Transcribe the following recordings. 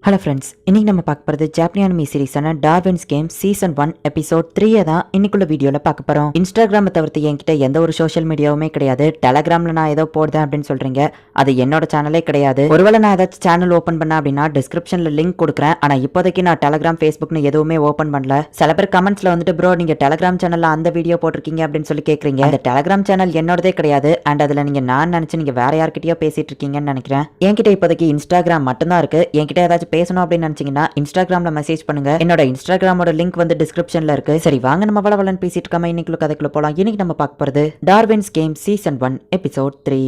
Hello friends, இன்னைக்கு நம்ம பார்க்க போகிறது ஜாப்பனி அனிமி சீரிஸான டார்வின்ஸ் கேம் சீசன் 1 எபிசோட் 3 தான் இன்னைக்குள்ள வீடியோவில் பார்க்க போகிறோம். இன்ஸ்டாகிராமை தவிர்த்து என்கிட்ட எந்த ஒரு சோஷியல் மீடியாவுமே கிடையாது. டெலகிராமில் நான் ஏதோ போடுறேன் அப்படின்னு சொல்கிறீங்க, அது என்னோட சேனலே கிடையாது. ஒருவேளை நான் ஏதாச்சும் சேனல் ஓப்பன் பண்ணேன் அப்படின்னா டிஸ்கிரிப்ஷனில் லிங்க் கொடுக்குறேன். ஆனால் இப்போதைக்கு நான் டெலகிராம் ஃபேஸ்புக்னு எதுவுமே ஓப்பன் பண்ணல. சில பேர் கமெண்ட்ஸில் வந்துட்டு ப்ரோ நீங்கள் டெலகிராம் சேனலில் அந்த வீடியோ போட்டிருக்கீங்க அப்படின்னு சொல்லி கேட்குறீங்க. அந்த டெலகிராம் சேனல் என்னோடதே கிடையாது. அண்ட் அதில் நீங்கள் நான் நினச்சி நீங்கள் வேற யார்கிட்டயோ பேசிட்டு இருக்கீங்கன்னு நினைக்கிறேன். என்கிட்ட இப்போதைக்கு இன்ஸ்டாகிராம் மட்டும்தான் இருக்கு. என்கிட்ட ஏதாச்சும் பேசணும் அப்படின்னு நினைச்சீங்கன்னா இன்ஸ்டாகிராம்ல மெசேஜ் பண்ணுங்க. என்னோட இன்ஸ்டாகிராமோட லிங்க் வந்து டிஸ்கிரிப்ஷன்ல இருக்கு. சரி வாங்க நம்ம வளவலன்னு பேசிட்டு இருக்காம இன்னைக்கு கதைக்குள்ள போலாம். இன்னைக்கு நம்ம பார்க்க போறது டார்வின்ஸ் கேம் சீசன் 1 எபிசோட் 3.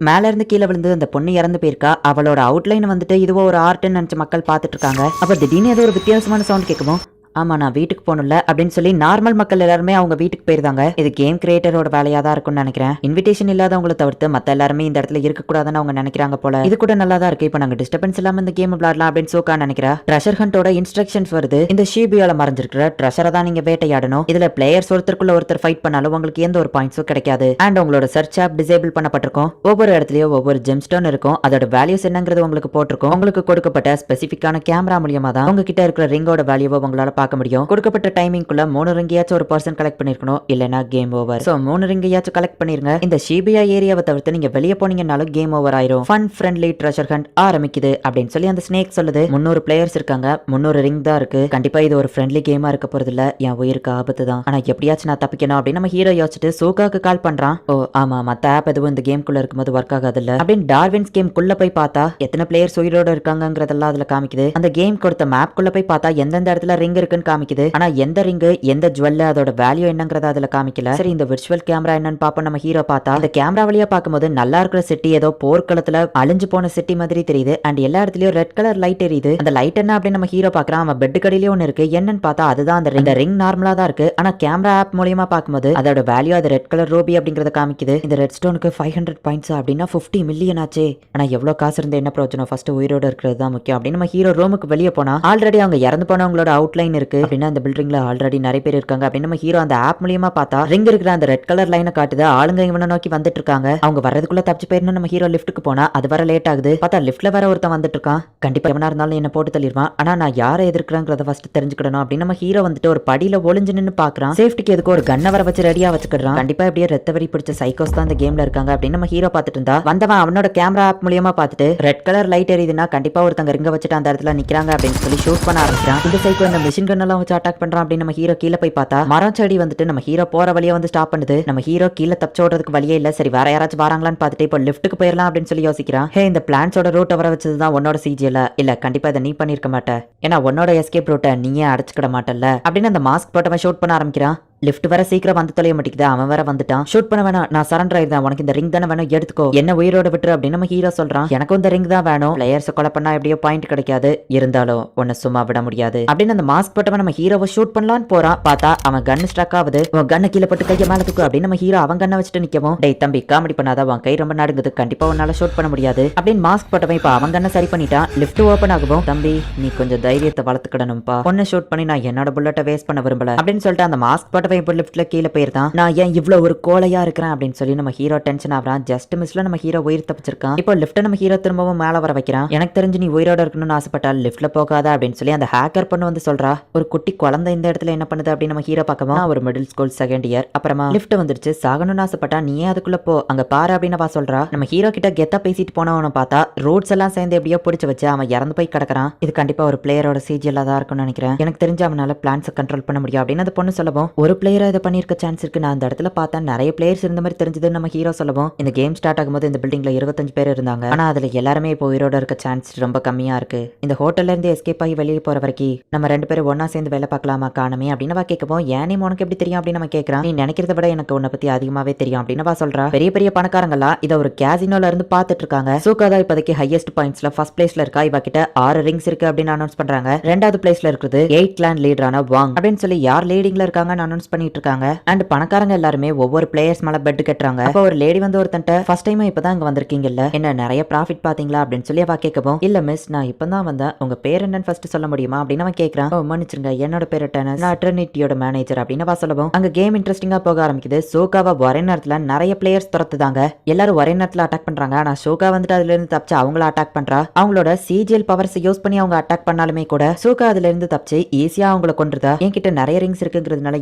மேல இருந்து கீழே விழுந்து அந்த பொண்ணு இறந்து போயிருக்கா. அவளோட அவுட்லைன் வந்துட்டு இதுவோ ஒரு ஆர்ட்னு நினைச்ச மக்கள் பார்த்துட்டு இருக்காங்க. அப்ப திடீர்னு ஏதோ ஒரு வித்தியாசமான சவுண்ட் கேட்கும். ஆமா நான் வீட்டுக்கு போகணும்ல அப்படின்னு சொல்லி நார்மல் மக்கள் எல்லாருமே அவங்க வீட்டுக்கு போயிருந்தாங்க. இது கேம் கிரியேட்டரோட வேலையா தான் இருக்கும்னு நினைக்கிறேன். இன்விடேஷன் இல்லாதவங்களை தவிர்த்து மத்த எல்லாருமே இந்த இடத்துல இருக்கக்கூடாதுன்னு அவங்க நினைக்கிறாங்க போல. இது கூட நல்லா தான் இருக்கு. இப்போ நாங்க டிஸ்டர்பன்ஸ் இல்லாம இந்த கேம் விளையாடலாம் அப்படின்னு சோக்கா நினைக்கிறா. ட்ரெஷர் ஹண்டோட இன்ஸ்ட்ரக்ஷன்ஸ் வருது. இந்த ஷீபியால மறைஞ்சிருக்கிற ட்ரெஷரை தான் நீங்க வேட்டையாடணும். இதுல பிளேயர்ஸ் ஒருத்தருக்குள்ள ஒருத்தர் ஃபைட் பண்ணாலும் உங்களுக்கு எந்த ஒரு பாயிண்ட்ஸும் கிடைக்காது. அண்ட் உங்களோட சர்ச் ஆப் டிசேபிள் பண்ணப்பட்டிருக்கும். ஒவ்வொரு இடத்துலயும் ஒவ்வொரு ஜெம்ஸ்டோன் இருக்கும். அதோட வேல்யூஸ் என்னங்கிறது உங்களுக்கு போட்டிருக்கும். உங்களுக்கு கொடுக்கப்பட்ட ஸ்பெசிபிக்கான கேமரா மூலியமா தான் உங்ககிட்ட இருக்கிற ரிங்கோட வேல்யூவை உங்களால பார்க்க முடியும். கொடுக்கப்பட்ட டைமிங்குள்ள 3 ரிங்கையாச்சும் ஒரு பர்சன் கலெக்ட் பண்ணிருக்கணும், இல்லனா கேம் ஓவர். சோ 3 ரிங்கையாச்சும் கலெக்ட் பண்ணிருங்க. இந்த ஷீபியா ஏரியாவை தவிர்த்து நீங்க வெளியே போனீங்கன்னாலும் கேம் ஓவர் ஆயிரும். ஃபன் ஃப்ரெண்ட்லி ட்ரெஷர் ஹண்ட் ஆரம்பிக்குது அப்படின்னு சொல்லி அந்த ஸ்னேக் சொல்லுது. 300 பிளேயர்ஸ் இருக்காங்க, 300 ரிங் தான் இருக்கு. கண்டிப்பா இது ஒரு ஃப்ரெண்ட்லி கேமா இருக்க போறது இல்ல. என் உயிருக்கு ஆபத்து தான். ஆனா எப்படியாச்சும் நான் தப்பிக்கணும் அப்படின்னு நம்ம ஹீரோ யோசிச்சுட்டு சூகாக்கு கால் பண்றான். ஓ ஆமா, மத்த ஆப் எதுவும் இந்த கேம்குள்ள இருக்கும்போது ஒர்க் ஆகாது இல்ல அப்படின்னு டார்வின்ஸ் கேம் குள்ள போய் பார்த்தா எத்தனை பிளேயர்ஸ் உயிரோட இருக்காங்கிறதெல்லாம் அதுல காமிக்குது. அந்த கேம் கொடுத்த மேப் குள்ள போய் பார்த்தா எந்தெந்த இடத்துல ரிங் இருக்குன்னு காமிக்குது. ஆனா எந்த ரிங்கு எந்த ஜுவல் அதோட வேல்யூ என்னங்கறத அதுல காமிக்கல. சரி இந்த விர்ச்சுவல் கேமரா என்னன்னு பாப்போம். நம்ம ஹீரோ பார்த்தா இந்த கேமரா வழியா பார்க்கும்போது நல்லா இருக்கிற சிட்டி ஏதோ போர்க்களத்துல அழிஞ்சு போன சிட்டி மாதிரி தெரியுது. அண்ட் எல்லா இடத்துலயும் ரெட் கலர் லைட் எரியுது. அந்த லைட் என்ன அப்படின்னு நம்ம ஹீரோ பாக்குறான். அவன் பெட் கடையிலயே ஒன்னு இருக்கு. என்னன்னு பார்த்தா அதுதான் அந்த ரிங். ரிங் நார்மலா தான் இருக்கு. ஆனா கேமரா ஆப் மூலமா பார்க்கும்போது அதோட வேல்யூ அது ரெட் கலர் ரூபி அப்படிங்கறத காமிக்குது. இந்த ரெட் ஸ்டோனுக்கு 500 பாயிண்ட்ஸ் அப்படின்னா 50 மில்லியன் ஆச்சு. ஆனா எவ்வளவு காசு இருந்தா என்ன பிரயோஜனம், ஃபர்ஸ்ட் உயிரோட இருக்கிறது தான் முக்கியம் அப்படின்னு நம்ம ஹீரோ ரூமுக்கு வெளியே போனா ஆல்ரெடி அவங்க இறந்து போனவங்களோட அவுட்லைன் இருக்கு. அப்படின்னா அந்த பில்டிங்ல ஆல்ரெடி நிறைய பேர் இருக்காங்க அப்படின்னு நம்ம ஹீரோ அந்த ஆப் மூலியமா பார்த்தா ரிங் இருக்கிற அந்த ரெட் கலர் லைனை காட்டுது. ஆளுங்க இவனை நோக்கி வந்துட்டு இருக்காங்க. அவங்க வரதுக்குள்ள தப்பிச்சு போயிடணும். நம்ம ஹீரோ லிஃப்ட்டுக்கு போனா அது வர லேட் ஆகுது. பார்த்தா லிஃப்ட்ல வேற ஒருத்தன் வந்துட்டு இருக்கான். கண்டிப்பா எவனா இருந்தாலும் என்ன போட்டு தள்ளிடுவான். ஆனா நான் யாரை எதிர்க்கிறேங்கிறத ஃபர்ஸ்ட் தெரிஞ்சுக்கணும் அப்படின்னு நம்ம ஹீரோ வந்துட்டு ஒரு படியில ஒளிஞ்சு நின்னு பாக்குறான். சேஃப்டிக்கு எதுக்கு ஒரு கன்னை வர வச்சு ரெடியா வச்சுக்கிறான். கண்டிப்பா இப்படியே ரத்த வரி பிடிச்ச சைக்கோஸ் தான் இந்த கேம்ல இருக்காங்க அப்படின்னு நம்ம ஹீரோ பார்த்துட்டு இருந்தா வந்தவன் அவனோட கேமரா ஆப் மூலியமா பார்த்துட்டு ரெட் கலர் லைட் எரியுதுன்னா கண்டிப்பா ஒருத்தங்க ரிங்க வச்சுட்டு அந்த இடத்துல நிக்கிறாங்க அப்படின்னு சொல்லி ஷூட் பண்ண ஆரம்பிக்கிறான். இந்த சைக்கோ இந்த மிஷின் கன் எல்லாம் வச்சு அட்டாக் பண்றான் அப்படின்னு நம்ம ஹீரோ கீழே போய் பார்த்தா மரம் செடி வந்துட்டு நம்ம ஹீரோ போற வழியை வந்து ஸ்டாப் பண்ணுது. நம்ம ஹீரோ கீழே தப்பிச்சு ஓடுறதுக்கு வழியே இல்ல. சரி வேற யாராச்சும் வராங்களான்னு பார்த்துட்டு இப்போ லிஃப்ட்டுக்கு போயிடலாம் அப்படின்னு சொல்லி யோசிக்கிறான். ஹே இந்த பிளான்ஸோட ரூட்டை வர வச்சதுதான் உன்னோட சிஜிஎல் இல்ல, கண்டிப்பா இதை நீ பண்ணிருக்க மாட்டேன். ஏன்னா உன்னோட எஸ்கேப் ரூட்டை நீயே அடைச்சுக்கிட மாட்டல்ல அப்படின்னு அந்த மாஸ்க் போட்டவன் ஷூட் பண்ண ஆரம்பிக்கிறான். லிஃப்ட் வர சீக்கிரம் வந்து தொலைய மாட்டேங்குது. அவன் வேற வந்துட்டான். ஷூட் பண்ண வேணாம், நான் சரண்டர் ஆயிருந்தேன். உனக்கு இந்த ரிங் தானே வேணும், எடுத்துக்கோ, என்ன உயிரோட விட்டுரு அப்படின்னு நம்ம ஹீரோ சொல்றான். எனக்கும் இந்த ரிங் தான் வேணும். பிளேயர்ஸ் கொலை பண்ணா எப்படியோ பாயிண்ட் கிடைக்காது, இருந்தாலும் உன்னை சும்மா விட முடியாது அப்படின்னு அந்த மாஸ்க் போட்டவன் நம்ம ஹீரோவை ஷூட் பண்ணலான்னு போறான். பார்த்தா அவன் கன் ஸ்ட்ரக் ஆகுது. உன் கண்ணை கீழே போட்டு கையை மேல தூக்கு அப்படின்னு நம்ம ஹீரோ அவன் கண்ணை வச்சுட்டு நிக்கவும், டேய் தம்பி காமெடி பண்ணாத, உன் கை ரொம்ப நடுங்குது, கண்டிப்பா உன்னால ஷூட் பண்ண முடியாது அப்படின்னு மாஸ்க் போட்டவன் இப்ப அவன் கண்ணை சரி பண்ணிட்டான். லிஃப்ட் ஓபன் ஆகும். தம்பி நீ கொஞ்சம் தைரியத்தை வளர்த்துக்கிடணும்பா, ஒன்னு ஷூட் பண்ணி நான் என்னோட புல்லட்டை வேஸ்ட் பண்ண விரும்பல அப்படின்னு சொல்லிட்டு அந்த மாஸ்க் போட்டவன் இப்ப லிஃப்ட்ல கீழே போயிருந்தான். நான் ஏன் இவ்வளவு ஒரு கோலையா இருக்கிறேன் அப்படின்னு சொல்லி நம்ம ஹீரோ டென்ஷன் ஆகுறான். ஜஸ்ட் மிஸ்ல நம்ம ஹீரோ உயிர் தப்பிச்சிருக்கான். இப்போ லிஃப்ட் நம்ம ஹீரோ திரும்பவும் மேல வர வைக்கிறான். எனக்கு தெரிஞ்சு நீ உயிரோட இருக்கணும்னு ஆசைப்பட்டா லிஃப்ட்ல போகாத அப்படின்னு சொல்லி அந்த ஹேக்கர் பண்ணு வந்து சொல்றா. ஒரு குட்டி குழந்தை இந்த இடத்துல என்ன பண்ணுது அப்படின்னு நம்ம ஹீரோ பார்க்கவும், ஒரு மிடில் ஸ்கூல் செகண்ட் இயர். அப்புறமா லிஃப்ட் வந்துருச்சு, சாகணும்னு ஆசைப்பட்டா நீ அதுக்குள்ள போ, அங்க பாரு அப்படின்னு வா சொல்றா. நம்ம ஹீரோ கிட்ட கெத்தா பேசிட்டு போனவன பார்த்தா ரோட்ஸ் எல்லாம் சேர்ந்து எப்படியோ பிடிச்சு வச்சு அவன் இறந்து போய் கிடக்குறான். இது கண்டிப்பா ஒரு பிளேயரோட சிஜிஎல் தான் இருக்கும்னு நினைக்கிறேன். எனக்கு தெரிஞ்சு அவனால பிளான்ஸை கண்ட்ரோல் பண்ண முடியும் அப்படின்னு அந்த பொண்ணு சொல்லவும், ஒரு பிளேயரா இதை பண்ணிருக்க சான்ஸ் இருக்கு. நான் அந்த இடத்துல பார்த்தா நிறைய பிளேயர்ஸ் இருந்த மாதிரி தெரிஞ்சது நம்ம ஹீரோ சொல்லவும், இந்த கேம் ஸ்டார்ட் ஆகும்போது இந்த பில்டிங்ல 25 பேர் இருந்தாங்க. ஆனா அதுல எல்லாருமே இப்போ உயிரோட இருக்க சான்ஸ் ரொம்ப கம்மியா இருக்கு. இந்த ஹோட்டல்ல இருந்து எஸ்கேப் ஆகி வெளியே போற வரைக்கும் நம்ம 2 பேரும் ஒன்னா சேர்ந்து வேலை பார்க்கலாமா காணுமே அப்படின்னு கேட்கவும், ஏன் நீ உனக்கு எப்படி தெரியும் அப்படின்னு நம்ம கேட்கறான். நீ நினைக்கிறத விட எனக்கு உன்னை பத்தி அதிகமாவே தெரியும் அப்படின்னு சொல்றா. பெரிய பெரிய பணக்காரங்களா இதை ஒரு கேசினோல இருந்து பாத்துட்டு இருக்காங்க. சூகாதா இப்போதைக்கு ஹையஸ்ட் பாயிண்ட்ஸ்ல ஃபர்ஸ்ட் பிளேஸ்ல இருக்கா. இவ கிட்ட 6 ரிங்ஸ் இருக்கு அப்படின்னு அனௌன்ஸ் பண்றாங்க. 2வது பிளேஸ்ல இருக்குது 8 கிளான் லீடரான வாங் அப்படின்னு சொல்லி யார் லீடிங்ல இருக்காங்கன்னு அனௌன்ஸ் அனௌன்ஸ் பண்ணிட்டு இருக்காங்க. அண்ட் பணக்காரங்க எல்லாருமே ஒவ்வொரு பிளேயர்ஸ் மேல பெட் கட்டுறாங்க. அப்ப ஒரு லேடி வந்து ஒருத்தன்ட்ட ஃபர்ஸ்ட் டைம் இப்பதான் இங்க வந்திருக்கீங்கல்ல, என்ன நிறைய ப்ராஃபிட் பாத்தீங்களா அப்படின்னு சொல்லி அவ கேட்கவும், இல்ல மிஸ் நான் இப்பதான் வந்தேன், உங்க பேர் என்னன்னு ஃபர்ஸ்ட் சொல்ல முடியுமா அப்படின்னு அவன் கேட்கறான். ஓ மன்னிச்சிருங்க, என்னோட பேர் டெனஸ், நான் ட்ரினிட்டியோட மேனேஜர் அப்படின்னு அவ சொல்லவும், அங்க கேம் இன்ட்ரெஸ்டிங்கா போக ஆரம்பிக்குது. சோகாவை ஒரே நேரத்துல நிறைய பிளேயர்ஸ் துரத்துதாங்க. எல்லாரும் ஒரே நேரத்துல அட்டாக் பண்றாங்க. ஆனா சோகா வந்துட்டு அதுல இருந்து தப்பிச்சு அவங்கள அட்டாக் பண்றா. அவங்களோட சிஜிஎல் பவர்ஸ் யூஸ் பண்ணி அவங்க அட்டாக் பண்ணாலுமே கூட சோகா அதுல இருந்து தப்பிச்சு ஈஸியா அவங்கள கொன்றுதா. என்கிட்ட நிறைய ரிங்ஸ் இருக்குங்கிறதுனால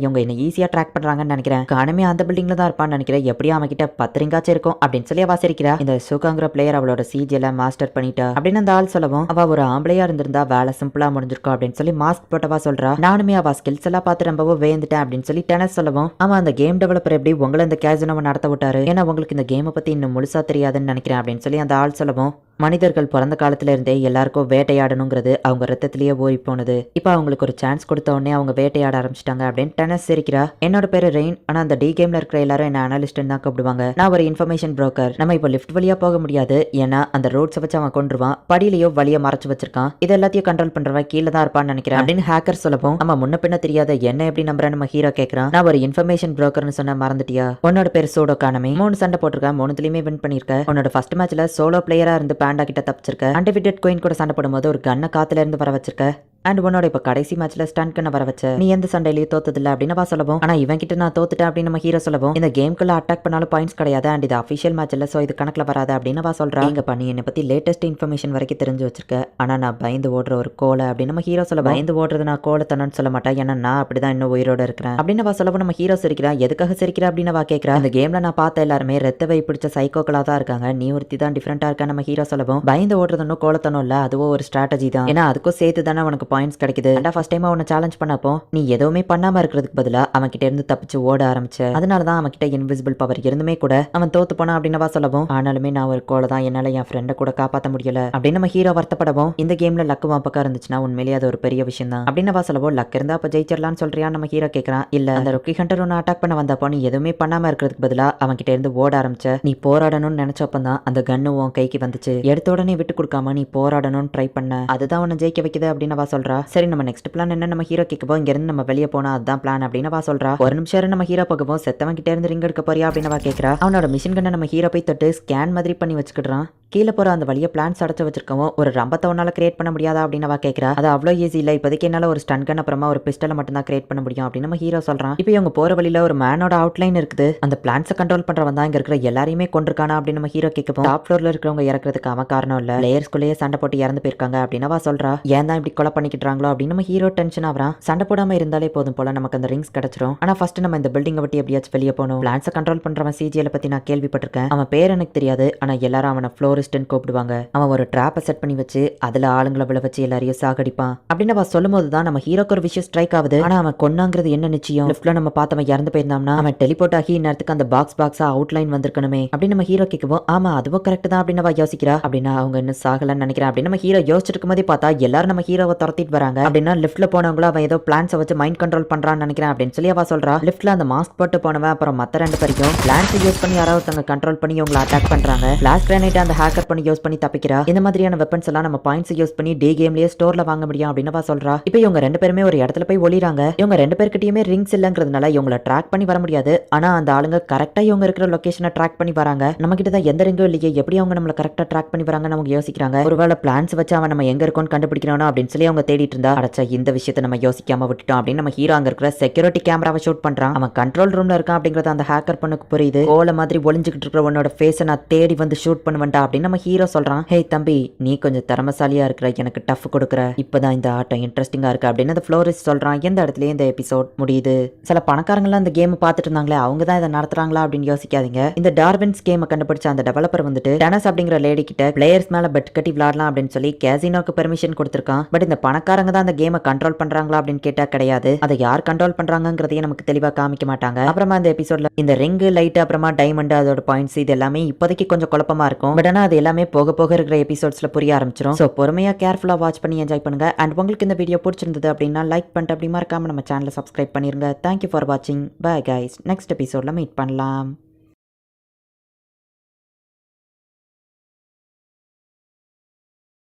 இவங்க என்ன ஈஸியா ட்ராக் பண்றாங்கன்னு நினைக்கிறேன். காணுமே அந்த பில்டிங்ல தான் இருப்பான்னு நினைக்கிறேன். எப்படியும் அவன் கிட்ட 10 ரிங்காச்சும் இருக்கும் அப்படின்னு சொல்லி அவ சிரிக்கிறா. இந்த சோகாங்கிற பிளேயர் அவளோட சிஜிஎல மாஸ்டர் பண்ணிட்டா அப்படின்னு அந்த ஆள் சொல்லவும், அவ ஒரு ஆம்பளையா இருந்திருந்தா வேலை சிம்பிளா முடிஞ்சிருக்கும் அப்படின்னு சொல்லி மாஸ்க் போட்டவா சொல்றா. நானுமே அவ ஸ்கில்ஸ் எல்லாம் பார்த்து ரொம்பவும் வேந்துட்டேன் அப்படின்னு சொல்லி டெனஸ் சொல்லவும், அவன் அந்த கேம் டெவலப்பர் எப்படி உங்களை இந்த கேசினோவை நடத்த விட்டாரு, ஏன்னா உங்களுக்கு இந்த கேமை பத்தி இன்னும் முழுசா தெரியாதுன்னு நினைக்கிறேன் அப்படின்னு சொல்லி அந்த ஆள் சொல்லவும், மனிதர்கள் பிறந்த காலத்துல இருந்தே எல்லாருக்கும் வேட்டையாடணுங்கிறது அவங்க ரத்தத்திலேயே ஓடி போனது. இப்ப அவங்களுக்கு ஒரு சான்ஸ் கொடுத்த உடனே அவங்க வேட்டையாட ஆரம்பிச்சிட்டாங்க அப்படின்னு டெனஸ் சிரிக்கிறா. என்னோட பேரு ரெயின், ஆனா அந்த டி கேம்ல இருக்கிற எல்லாரும் என்ன அனலிஸ்ட் தான் கூப்பிடுவாங்க. நான் ஒரு இன்ஃபர்மேஷன் புரோக்கர். நம்ம இப்போ லிஃப்ட் வழியா போக முடியாது, ஏன்னா அந்த ரோட்ஸை வச்சு அவன் கொண்டுருவான். படியிலையோ வழியை மறைச்சு வச்சிருக்கான். இது எல்லாத்தையும் கண்ட்ரோல் பண்றவன் கீழே தான் இருப்பான்னு நினைக்கிறேன் அப்படின்னு ஹேக்கர் சொல்லவும், நம்ம முன்ன பின்ன தெரியாத என்ன எப்படி நம்புறேன்னு நம்ம ஹீரோ கேட்கறான். நான் ஒரு இன்ஃபர்மேஷன் புரோக்கர்னு சொன்ன மறந்துட்டியா? உன்னோட பேர் சோடோ கானமி. 3 சண்டை போட்டிருக்க, 3த்துலயுமே வின் பண்ணிருக்க. உன்னோட ஃபர்ஸ்ட் மேட்ச்ல சோலோ பிளேயரா இருந்து பேண்டா கிட்ட தப்பிச்சிருக்க. அன்டிவிடட் குயின் கூட சண்டை போடும்போது ஒரு கன்னை காத்துல இருந்து வர வச்சிருக்க. அண்ட் உன்னோட இப்ப கடைசி மேட்ச்ல ஸ்டண்ட் கண்ண வர வச்ச. நீ எந்த சண்டையிலயும் தோத்ததில்ல அப்படின்னு அவ சொல்லவும், ஆனா இவன் கிட்ட நான் தோத்துட்டேன் அப்படின்னு நம்ம ஹீரோ சொல்லவும், இந்த கேம்குள்ள அட்டாக் பண்ணாலும் பாயிண்ட்ஸ் கிடையாது அண்ட் இது அஃபிஷியல் மேட்ச் இல்ல, சோ இது கணக்குல வராது அப்படின்னு அவ சொல்றா. எங்க பண்ணி என்னை பத்தி லேட்டஸ்ட் இன்ஃபர்மேஷன் வரைக்கும் தெரிஞ்சு வச்சிருக்க, ஆனா நான் பயந்து ஓடுற ஒரு கோலை அப்படின்னு நம்ம ஹீரோ சொல்ல. பயந்து ஓடுறது நான் கோலத்தனன்னு சொல்ல மாட்டேன், ஏன்னா நான் அப்படிதான் இன்னும் உயிரோட இருக்கிறேன் அப்படின்னு அவ சொல்லவும், நம்ம ஹீரோ சிரிக்கிறா. எதுக்காக சிரிக்கிறா அப்படின்னு அவ கேட்கறா. இந்த கேம்ல நான் பார்த்த எல்லாருமே ரத்தவை பிடிச்ச சைக்கோக்களா தான் இருக்காங்க, நீ ஒருத்தி தான் டிஃபரெண்டா இருக்கா நம்ம ஹீரோ சொல்லவும், பயந்து ஓடுறது ஒன்னும் கோலத்தனம் இல்ல, அதுவோ ஒரு ஸ்ட்ராட்டஜி தான், ஏன்னா அதுக்கும் சேர்த்து தானே உனக்கு பாயிண்ட்ஸ் கிடைக்குது. ஃபர்ஸ்ட் டைம் அவனை சேலஞ்ச் பண்ணப்போ நீ எதுவுமே பண்ணாம இருக்கிறதுக்கு பதிலா அவன் கிட்ட இருந்து தப்பிச்சு ஓட ஆரம்பிச்ச. அதனாலதான் அவன் கிட்ட இன்விசிபிள் பவர் இருந்துமே கூட அவன் தோத்து போனா அப்படின்னு சொல்லவும், ஆனாலுமே நான் ஒரு கோலை தான், என்னால என் ஃப்ரெண்டை கூட காப்பாற்ற முடியல அப்படின்னு நம்ம ஹீரோ வருத்தப்படவும், இந்த கேம்ல லக்கு பக்கம் இருந்துச்சுன்னா உண்மையிலேயே அது ஒரு பெரிய விஷயம் தான் அப்படின்னு சொல்லவும், லக் இருந்தா அப்ப ஜெயிச்சிடலாம்னு சொல்றியா நம்ம ஹீரோ கேட்கறான். இல்ல அந்த ரொக்கி ஹண்டர் ஒன்னு அட்டாக் பண்ண வந்தப்போ நீ எதுவுமே பண்ணாம இருக்கிறதுக்கு பதிலா அவன் கிட்ட இருந்து ஓட ஆரம்பிச்ச. நீ போராடணும்னு நினைச்சப்பதான் அந்த கன்னு உன் கைக்கு வந்துச்சு. எடுத்த உடனே விட்டு கொடுக்காம நீ போராடணும்னு ட்ரை பண்ண, அதுதான் உன்னை ஜெயிக்க வைக்குது அப்படின்னு சொல்றா. சரி நம்ம நெக்ஸ்ட் பிளான் என்ன நம்ம ஹீரோ கேட்கப்போ, இங்க இருந்து நம்ம வெளியே போனா அதுதான் பிளான் அப்படின்னு சொல்றா. ஒரு நிமிஷம் நம்ம ஹீரோ போகவும், செத்தவன் கிட்ட இருந்து ரிங் எடுக்க போறியா அப்படின்னு கேட்கறா. அவனோட மிஷின் கண்ணை நம்ம ஹீரோ போய் தொட்டு ஸ்கேன் மாதிரி பண்ணி வச்சுக்கிட்டான். கீழே போற அந்த வழியை பிளான்ஸ் அடைச்சு வச்சிருக்கவும், ஒரு ரம்பத்தை உன்னால கிரியேட் பண்ண முடியாதா அப்படின்னு கேட்கறா. அது அவ்வளோ ஈஸி இல்ல, இப்போதைக்கு என்னால ஒரு ஸ்டன் கன் அப்புறமா ஒரு பிஸ்டலை மட்டும் தான் கிரியேட் பண்ண முடியும் அப்படின்னு நம்ம ஹீரோ சொல்றான். இப்போ இவங்க போற வழியில ஒரு மேனோட அவுட்லைன் இருக்குது. அந்த பிளான்ஸை கண்ட்ரோல் பண்றவன் தான் இங்க இருக்கிற எல்லாரையுமே கொண்டிருக்கானா அப்படின்னு நம்ம ஹீரோ கேட்கவும், டாப் ஃப்ளோர்ல இருக்கிறவங்க இறக்குறதுக்கு அவன் காரணம் இல்ல, பிளேயர்ஸ்குள்ளேயே சண்டை போட்டு இறந்து போயிருக்காங்க அப்படின்னு சொல்றா. ஏன் தான் இப்படி கொலை பண்ணிக்கிட்டாங்களோ அப்படின்னு நம்ம ஹீரோ டென்ஷன் ஆகிறான். சண்டை போடாம இருந்தாலே போதும் போல நமக்கு அந்த ரிங்ஸ் கிடைச்சிரும். ஆனா ஃபர்ஸ்ட் நம்ம இந்த பில்டிங்கை விட்டு எப்படியாச்சும் வெளியே போகணும். பிளான்ஸை கண்ட்ரோல் பண்றவன் சிஜிஎல பத்தி நான் கேள்விப்பட்டிருக்கேன். அவன் பேர் எனக்கு தெரியாது, ஆனா எல்லாரும் அவனை ஃப்ளோரிஸ்ட்னு கூப்பிடுவாங்க. அவன் ஒரு ட்ராப்பை செட் பண்ணி வச்சு அதுல ஆளுங்களை விழ வச்சு எல்லாரையும் சாகடிப்பான் அப்படின்னு அவன் சொல்லும் போதுதான் நம்ம ஹீரோக்கு ஒரு விஷயம் ஸ்ட்ரைக் ஆகுது. ஆனா அவன் கொன்னாங்கிறது என்ன நிச்சயம்? லிஃப்ட்ல நம்ம பார்த்தவன் இறந்து போயிருந்தாம்னா அவன் டெலிபோர்ட் ஆகி நேரத்துக்கு அந்த பாக்ஸா அவுட்லைன் வந்திருக்கணுமே அப்படின்னு நம்ம ஹீரோ கேட்கவும், ஆமா அதுவும் கரெக்ட் தான் அப்படின்னு அவ யோசிக்கிறா. அப்படின்னா அவங்க இன்னும் சாகலன்னு நினைக்கிறேன் அப்படின்னு நம்ம ஹீரோ யோசிச்சிட்டு இருக்கும் போதே பார்த்தா எல்லாரும் நம்ம ஹீரோவை துரத்திட்டு வராங்க. அப்படின்னா லிஃப்ட்ல போனவங்களும் அவன் ஏதோ பிளான்ஸை வச்சு மைண்ட் கண்ட்ரோல் பண்றான்னு நினைக்கிறேன் அப்படின்னு சொல்லி அவ சொல்றா. லிஃப்ட்ல அந்த மாஸ்க் போட்டு போனவன் அப்புறம் மத்த 2 பேரையும் பிளான்ஸ் யூஸ் பண்ணி யாராவது கண்ட்ரோல் பண்ணி அவங்களை அட்டாக் பண்றாங்க. ஃபிளாஷ் கிரானைட் அந்த ஹேக்கர் பண்ணி யூஸ் பண்ணி தப்பிக்கிறா. இந்த மாதிரியான வெப்பன்ஸ் எல்லாம் நம்ம பாயிண்ட்ஸ் யூஸ் பண்ணி டே கேம்லயே ஸ்டோர்ல வாங்க முடியும் அப்படின்னு சொல்றா. இப்போ இவங்க 2 பேருமே ஒரு இடத்துல போய் ஒளிறாங்க. இவங்க 2 பேர்கிட்டயுமே ரிங்ஸ் இல்லங்கிறதுனால இவங்கள ட்ராக் பண்ணி வர முடியாது. ஆனா அந்த ஆளுங்க கரெக்டா இவங்க இருக்கிற லொகேஷனை ட்ராக் பண்ணி வராங்க. நம்ம கிட்ட தான் எந்த ரிங்கும் இல்லையே, எப்படி அவங்க நம்மள கரெக்டா ட்ராக் பண்ணி வராங்கன்னு அவங்க யோசிக்கிறாங்க. ஒருவேளை பிளான்ஸ் வச்சு அவன் நம்ம எங்க இருக்கோம்னு கண்டுபிடிக்கணும் அப்படின்னு சொல்லி அவங்க தேடிட்டு இருந்தா, அடச்சா இந்த விஷயத்தை நம்ம யோசிக்காம விட்டுட்டோம் அப்படின்னு நம்ம ஹீரோ அங்க இருக்கிற செக்யூரிட்டி கேமராவை ஷூட் பண்றான். அவன் கண்ட்ரோல் ரூம்ல இருக்கான் அப்படிங்கறது அந்த ஹேக்கர் பொண்ணுக்கு புரியுது. கோல மாதிரி ஒளிஞ்சுக்கிட்டு இருக்கிற உன்னோட ஃபேஸை நான் தேடி வந்து ஷூட் பண்ணுவேன்டா அப்படின்னு நம்ம ஹீரோ சொல்றான். ஹே தம்பி, நீ கொஞ்சம் திறமசாலியா இருக்கிற, எனக்கு டஃப் கொடுக்குற, இப்பதான் இந்த ஆட்டம் இன்ட்ரெஸ்டிங்கா இருக்கு அப்படின்னு அந்த ஃப்ளோரிஸ்ட் சொல்றான். எந்த இடத்துல இந்த எபிசோட் முடியுது. சில பணக்காரங்களாம் இந்த கேம் பார்த்துட்டு இருந்தாங்களே, அவங்க தான் இதை நடத்துறாங்களா அப்படின்னு யோசிக்காதீங்க. இந்த டார்வின்ஸ் கேமை கண்டுபிடிச்ச அந்த டெவலப்பர் வந்துட்டு டெனஸ் அப்படிங்கிற லேடி கிட்ட பிளேயர்ஸ் மேல பெட் கட்டி விளையாடலாம் அப்படின்னு சொல்லி கேசினோக்கு பெர்மிஷன் கொடுத்திருக்கான். பட் இந்த பணக்காரங்க தான் அந்த கேமை கண்ட்ரோல் பண்றாங்களா அப்படின்னு கேட்டா கிடையாது. அதை யார் கண்ட்ரோல் பண்றாங்கிறதையும் நமக்கு தெளிவா காமிக்க மாட்டாங்க. அப்புறமா இந்த எபிசோட்ல இந்த ரிங் லைட் அப்புறமா டைமண்ட் அதோட பாயிண்ட்ஸ் இது எல்லாமே இப்போதைக்கு கொஞ்சம் குழப்பமா இருக்கும். பட் ஆனா அது எல்லாமே போக போக இருக்கிற எபிசோட்ஸ்ல புரிய ஆரம்பிச்சிடும். சோ பொறுமையா கேர்ஃபுல்லா வாட்ச் பண்ணி என்ஜாய் பண்ணுங்க. அண்ட் உங்களுக்கு இந்த வீடியோ பிடிச்சிருந்தது அப்படின்னா லைக் பண்ணிட்டு அப்படி மறக்காம நம்ம சேனலை சப்ஸ்கிரைப் பண்ணிருங்க. தேங்க்யூ ஃபார் வாட்சிங். பை கைஸ், நெக்ஸ்ட் எபிசோட்ல மீட் பண்ணலாம்.